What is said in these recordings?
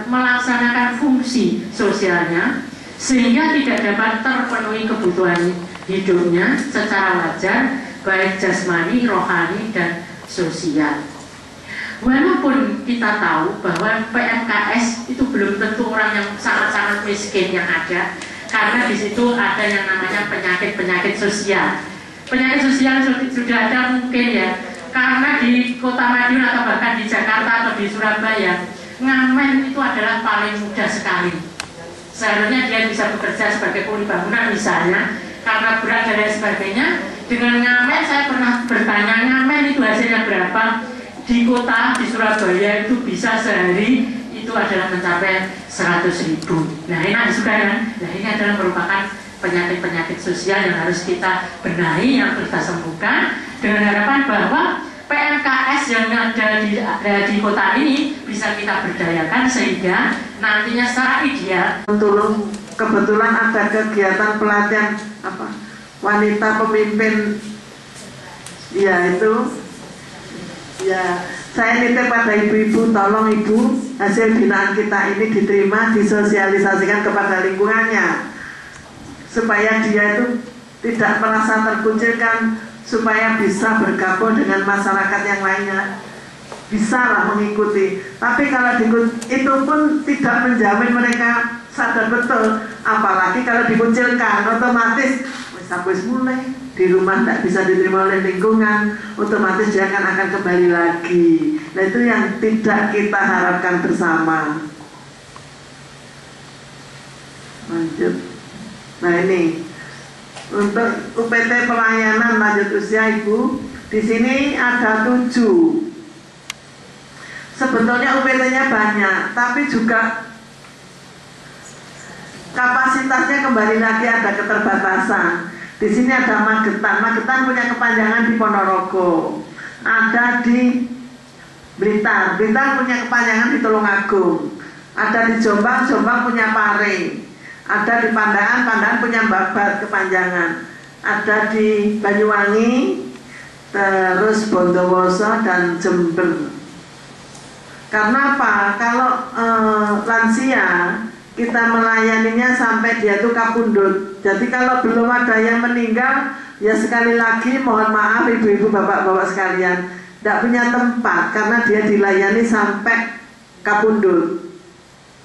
melaksanakan fungsi sosialnya sehingga tidak dapat terpenuhi kebutuhan hidupnya secara wajar, baik jasmani, rohani, dan sosial. Walaupun kita tahu bahwa PMKS itu belum tentu orang yang sangat-sangat miskin yang ada, karena di situ ada yang namanya penyakit-penyakit sosial. Penyakit sosial sudah ada mungkin ya, karena di Kota Madiun atau bahkan di Jakarta atau di Surabaya, ngamen itu adalah paling mudah sekali. Seharusnya dia bisa bekerja sebagai kuli bangunan misalnya, karena berat dan lain sebagainya. Dengan ngamen, saya pernah bertanya, ngamen itu hasilnya berapa? Di kota, di Surabaya itu bisa sehari itu adalah mencapai 100.000. Nah, enak juga kan? Nah, ini adalah merupakan penyakit-penyakit sosial yang harus kita benahi, yang harus kita sembuhkan, dengan harapan bahwa PMKS yang ada di kota ini bisa kita berdayakan sehingga nantinya secara ideal. Kebetulan ada kegiatan pelatihan wanita pemimpin, ya itu. Ya, saya nitip pada ibu-ibu, tolong ibu, hasil binaan kita ini diterima, disosialisasikan kepada lingkungannya, supaya dia itu tidak merasa terkucilkan, supaya bisa bergabung dengan masyarakat yang lainnya, bisa lah mengikuti. Tapi kalau itu pun tidak menjamin mereka sadar betul, apalagi kalau dikucilkan, otomatis wis mulai di rumah tidak bisa diterima oleh lingkungan, otomatis dia akan kembali lagi. Nah, itu yang tidak kita harapkan bersama. Lanjut. Nah, ini untuk UPT pelayanan lanjut usia ibu, di sini ada 7. Sebetulnya UPT-nya banyak, tapi juga kapasitasnya kembali lagi ada keterbatasan. Di sini ada Magetan. Magetan punya kepanjangan di Ponorogo. Ada di Blitar. Blitar punya kepanjangan di Tulungagung. Ada di Jombang. Jombang punya Pare. Ada di Pandangan. Pandangan punya Babat kepanjangan. Ada di Banyuwangi, terus Bondowoso dan Jember. Karena apa? Kalau lansia kita melayaninya sampai dia itu kapundut. Jadi kalau belum ada yang meninggal, ya sekali lagi mohon maaf ibu-ibu, bapak-bapak sekalian, tidak punya tempat karena dia dilayani sampai kapundut,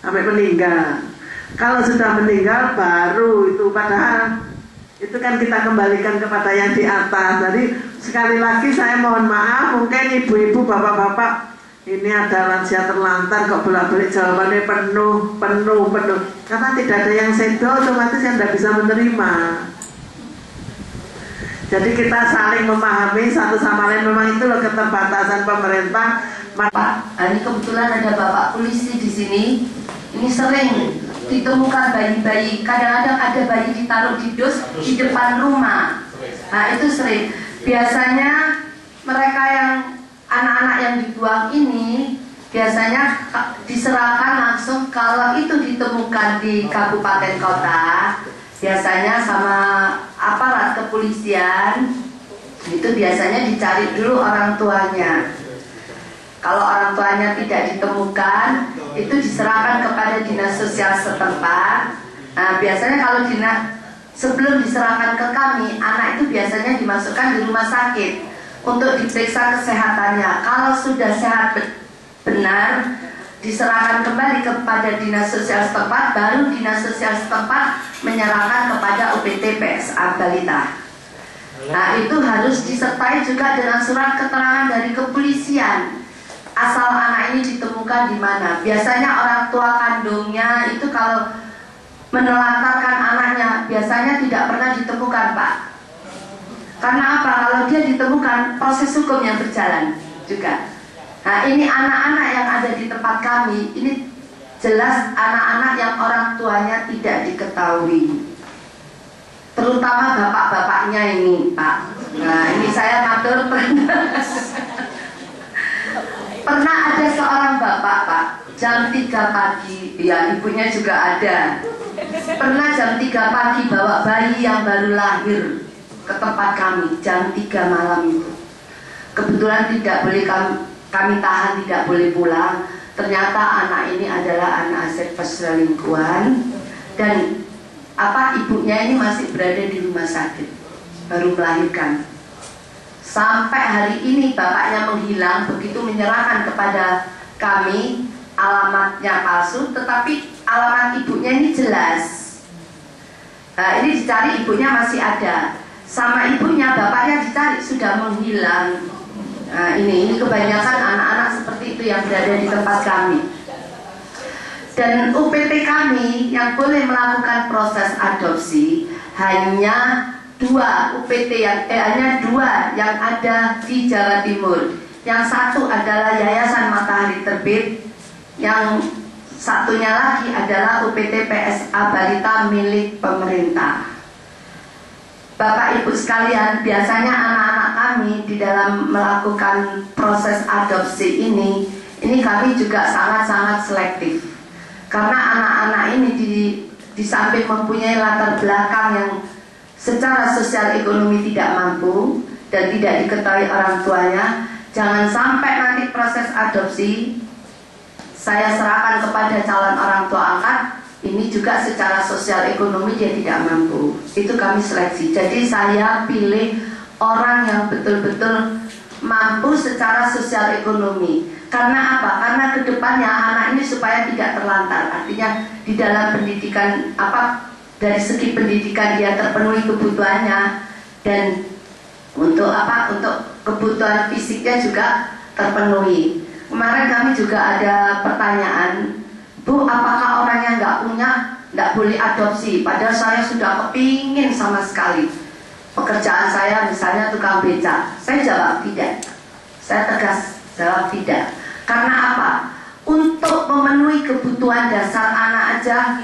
sampai meninggal. Kalau sudah meninggal baru itu, padahal itu kan kita kembalikan kepada yang di atas. Jadi sekali lagi saya mohon maaf, mungkin ibu-ibu, bapak-bapak, ini ada lansia terlantar kok bolak-balik jawabannya penuh, karena tidak ada yang sedo, otomatis yang tidak bisa menerima. Jadi kita saling memahami satu sama lain. Memang itu loh keterbatasan pemerintah. Pak, ini kebetulan ada bapak polisi di sini. Ini sering ditemukan bayi-bayi. Kadang-kadang ada bayi ditaruh di dus di depan rumah. Nah, itu sering. Biasanya mereka yang anak-anak yang dibuang ini biasanya diserahkan langsung. Kalau itu ditemukan di kabupaten kota, biasanya sama aparat kepolisian, itu biasanya dicari dulu orang tuanya. Kalau orang tuanya tidak ditemukan, itu diserahkan kepada dinas sosial setempat. Nah, biasanya kalau sebelum diserahkan ke kami, anak itu biasanya dimasukkan di rumah sakit untuk diperiksa kesehatannya. Kalau sudah sehat benar, diserahkan kembali kepada dinas sosial setempat, baru dinas sosial setempat menyerahkan kepada UPT PSA Balita. Nah, itu harus disertai juga dengan surat keterangan dari kepolisian asal anak ini ditemukan di mana. Biasanya orang tua kandungnya itu kalau menelantarkan anaknya biasanya tidak pernah ditemukan, Pak. Karena apa? Kalau dia ditemukan, proses hukum yang berjalan juga. Nah, ini anak-anak yang ada di tempat kami, ini jelas anak-anak yang orang tuanya tidak diketahui. Terutama bapak-bapaknya ini, Pak. Nah, ini saya ngatur pernah ada seorang bapak, Pak, jam 3 pagi, ya ibunya juga ada. Pernah jam 3 pagi bawa bayi yang baru lahir ke tempat kami jam 3 malam itu. Kebetulan tidak boleh kami tahan, tidak boleh pulang. ternyata anak ini adalah anak hasil perselingkuhan dan ibunya ini masih berada di rumah sakit, baru melahirkan. Sampai hari ini bapaknya menghilang, begitu menyerahkan kepada kami alamatnya palsu, tetapi alamat ibunya ini jelas. Nah, ini dicari ibunya masih ada, sama ibunya bapaknya dicari sudah menghilang. Nah, ini kebanyakan anak-anak seperti itu yang berada di tempat kami. Dan UPT kami yang boleh melakukan proses adopsi hanya dua UPT hanya dua yang ada di Jawa Timur. Yang satu adalah Yayasan Matahari Terbit, yang satunya lagi adalah UPT PSA Balita milik pemerintah. Bapak Ibu sekalian, biasanya anak-anak kami di dalam melakukan proses adopsi ini kami juga sangat-sangat selektif. Karena anak-anak ini di samping mempunyai latar belakang yang secara sosial ekonomi tidak mampu dan tidak diketahui orang tuanya, jangan sampai nanti proses adopsi saya serahkan kepada calon orang tua angkat, ini juga secara sosial ekonomi dia tidak mampu. Itu kami seleksi. Jadi saya pilih orang yang betul-betul mampu secara sosial ekonomi. Karena apa? Karena kedepannya anak ini supaya tidak terlantar. Artinya di dalam pendidikan dari segi pendidikan dia terpenuhi kebutuhannya, dan untuk kebutuhan fisiknya juga terpenuhi. Kemarin kami juga ada pertanyaan, Bu, apakah orang yang nggak punya nggak boleh adopsi? Padahal saya sudah kepingin sama sekali. Pekerjaan saya misalnya tukang beca. Saya jawab tidak. Saya tegas jawab tidak. Karena apa? Untuk memenuhi kebutuhan dasar anak aja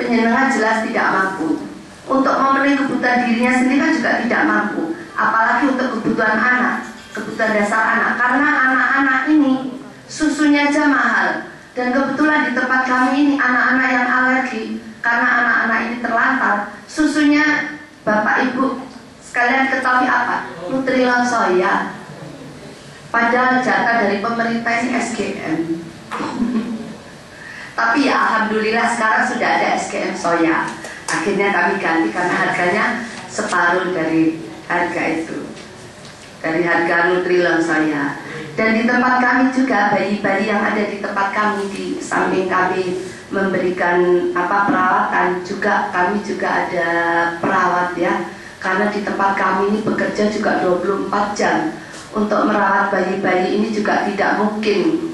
penyenengan jelas tidak mampu. Untuk memenuhi kebutuhan dirinya sendiri kan juga tidak mampu. Apalagi untuk kebutuhan anak, kebutuhan dasar anak. Karena anak-anak ini susunya aja mahal. Dan kebetulan di tempat kami ini anak-anak yang alergi. Karena anak-anak ini terlantar, susunya Bapak Ibu sekalian ketahui apa? Nutrilon soya. Padahal jatah dari pemerintah ini SGM. Tapi ya alhamdulillah sekarang sudah ada SGM soya. Akhirnya kami ganti karena harganya separuh dari harga itu, dari harga Nutrilon soya. Dan di tempat kami juga bayi-bayi yang ada di tempat kami, di samping kami memberikan perawatan juga, kami juga ada perawat ya. Karena di tempat kami ini bekerja juga 24 jam. Untuk merawat bayi-bayi ini juga tidak mungkin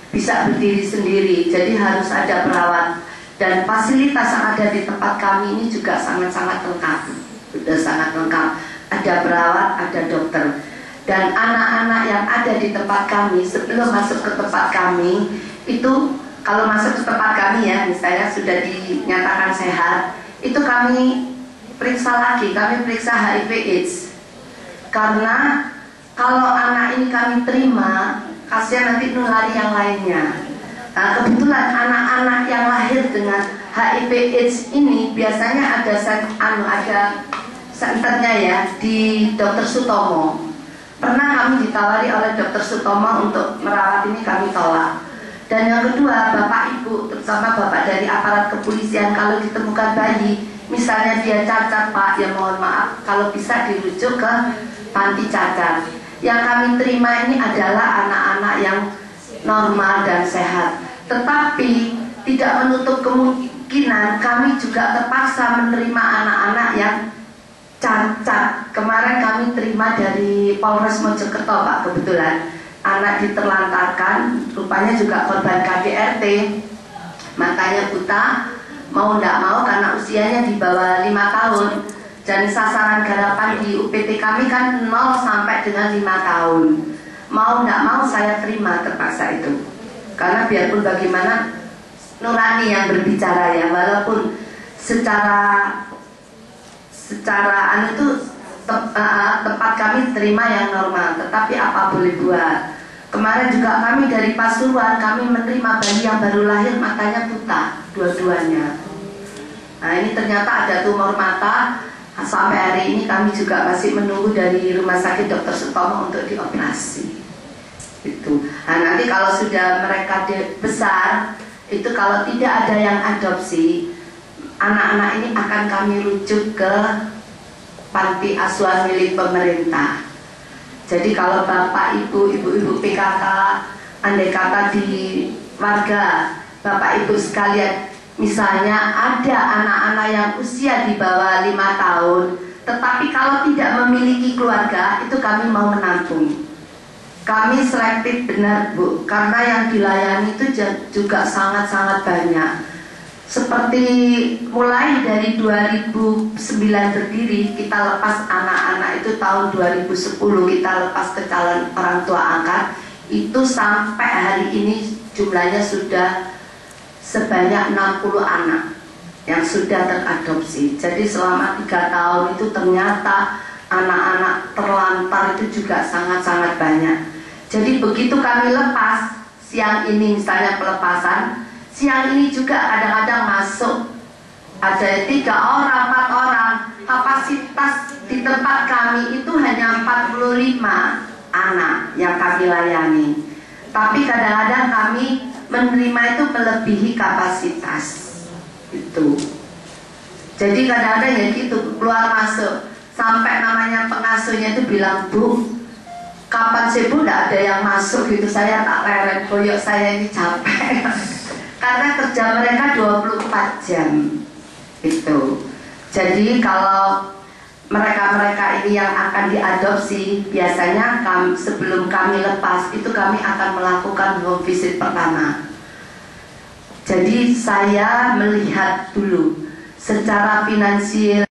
bisa berdiri sendiri, jadi harus ada perawat. Dan fasilitas yang ada di tempat kami ini juga sangat-sangat lengkap, sudah sangat lengkap. Ada perawat, ada dokter. Dan anak-anak yang ada di tempat kami sebelum masuk ke tempat kami itu, kalau masuk ke tempat kami ya, misalnya sudah dinyatakan sehat, itu kami periksa lagi, kami periksa HIV/AIDS. Karena kalau anak ini kami terima, kasihan nanti nulari yang lainnya. Nah, kebetulan anak-anak yang lahir dengan HIV/AIDS ini biasanya ada senternya ya di Dr. Sutomo. Pernah kami ditawari oleh Dr. Sutomo untuk merawat ini, kami tolak. Dan yang kedua, Bapak Ibu, terutama Bapak dari aparat kepolisian, kalau ditemukan bayi, misalnya dia cacat Pak, ya mohon maaf, kalau bisa dirujuk ke panti cacat. Yang kami terima ini adalah anak-anak yang normal dan sehat. Tetapi tidak menutup kemungkinan kami juga terpaksa menerima anak-anak yang cacat. Kemarin kami terima dari Polres Mojokerto Pak, kebetulan anak diterlantarkan, rupanya juga korban KDRT, matanya buta, mau tidak mau karena usianya di bawah 5 tahun. Dan sasaran garapan di UPT kami kan 0 sampai dengan 5 tahun. Mau tidak mau saya terima terpaksa itu. Karena biarpun bagaimana nurani yang berbicara ya, walaupun secara tempat kami terima yang normal, tetapi apa boleh buat. Kemarin juga kami dari Pasuruan, kami menerima bayi yang baru lahir matanya buta dua-duanya. Nah ini ternyata ada tumor mata. Sampai hari ini kami juga masih menunggu dari Rumah Sakit Dr. Sutomo untuk dioperasi. Itu. Nah, nanti kalau sudah mereka besar, itu kalau tidak ada yang adopsi, anak-anak ini akan kami rujuk ke panti asuhan milik pemerintah. Jadi kalau bapak, ibu-ibu PKK, andai kata di warga, bapak ibu sekalian, misalnya ada anak-anak yang usia di bawah 5 tahun, tetapi kalau tidak memiliki keluarga, itu kami mau menampung. Kami selektif benar Bu, karena yang dilayani itu juga sangat-sangat banyak. Seperti mulai dari 2009 berdiri, kita lepas anak-anak itu tahun 2010 kita lepas ke calon orang tua angkat, itu sampai hari ini jumlahnya sudah sebanyak 60 anak yang sudah teradopsi. Jadi selama 3 tahun itu ternyata anak-anak terlantar itu juga sangat-sangat banyak. Jadi begitu kami lepas, siang ini misalnya pelepasan, siang ini juga kadang-kadang masuk ada 3 orang, 4 orang. Kapasitas di tempat kami itu hanya 45 anak yang kami layani. Tapi kadang-kadang kami menerima itu melebihi kapasitas itu. Jadi kadang-kadang ya gitu, keluar masuk, sampai namanya pengasuhnya itu bilang, Bu, kapan sih Bu tidak ada yang masuk gitu, saya tak leret boyok, saya ini capek. Karena kerja mereka 24 jam itu. Jadi kalau mereka-mereka ini yang akan diadopsi, biasanya sebelum kami lepas itu kami akan melakukan home visit pertama. Jadi saya melihat dulu secara finansial